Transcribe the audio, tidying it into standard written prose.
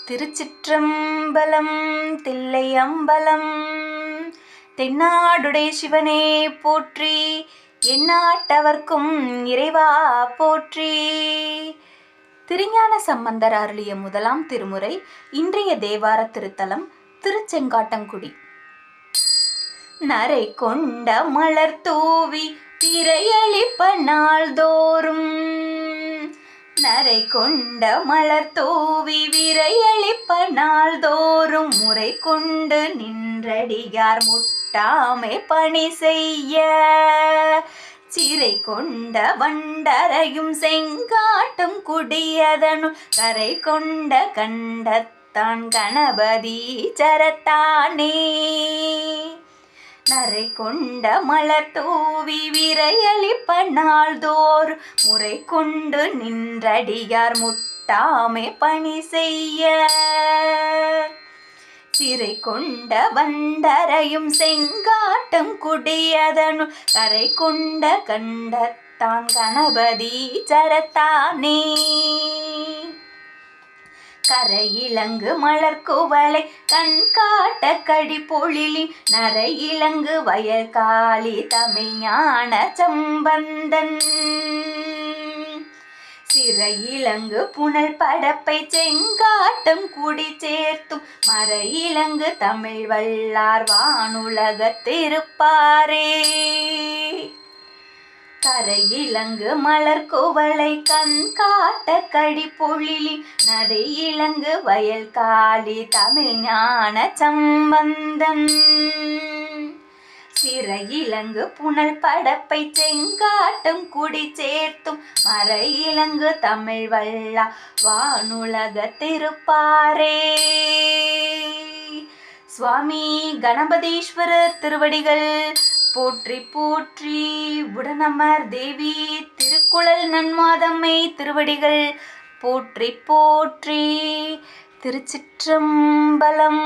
திருச்சிற்றம்பலம் தில்லையம்பலம். தென்னாடுடைய சிவனே போற்றி, எந்நாட்டவர்க்கும் இறைவா போற்றி. திருஞான சம்பந்தர் அருளிய முதலாம் திருமுறை. இன்றைய தேவார திருத்தலம் திருச்செங்காட்டங்குடி. நரை கொண்ட மலர் தூவி திரையளிப்ப நாள்தோறும், நரை கொண்ட மலர் தூவி விரையளிப்ப நாள்தோறும், முறை கொண்டு நின்றடியார் முட்டாமை பணி செய்ய, சிறை கொண்ட வண்டரையும் செங்காட்டும் குடியதனும், கரை கொண்ட கண்டத்தான் கணபதி சரத்தானே. நரை கொண்ட மலர் தூவி விரையளிப்ப நாள்தோறும், முறை கொண்டு நின்றடியார் முட்டாமை பணி செய்ய, சிறை கொண்ட வண்டரையும் செங்காட்டும் குடியதனும், கரை கொண்ட கண்டத்தான் கணபதி சரத்தானே. கரையிலங்கு மலர்குவளை கண் காட்ட கடி பொழிலி, நரையிலங்கு வயல் காளி தமிழ் ஞான சம்பந்தன், சிறையிலங்கு புனல் படப்பை செங்காட்டம் குடி சேர்த்தும், மறையிலங்கு தமிழ் வல்லார் வானுலகத் திருப்பாரே. கரையிலங்கு மலர் குவளை கண் காட்ட கடி பொழிலி, நரையிலங்கு வயல் காளி தமிழ் ஞான சம்பந்தன், சிறையிலங்கு புனல் படப்பை செங்காட்டம் குடி சேர்த்தும், மறையிலங்கு தமிழ் வல்லா வானுலக திருப்பாரே. சுவாமி கணபதீஸ்வரர் திருவடிகள் போற்றி போற்றி. உடனமர் தேவி திருக்குழல் நன்மாதம்மை திருவடிகள் போற்றி போற்றி. திருச்சிற்றம்பலம்.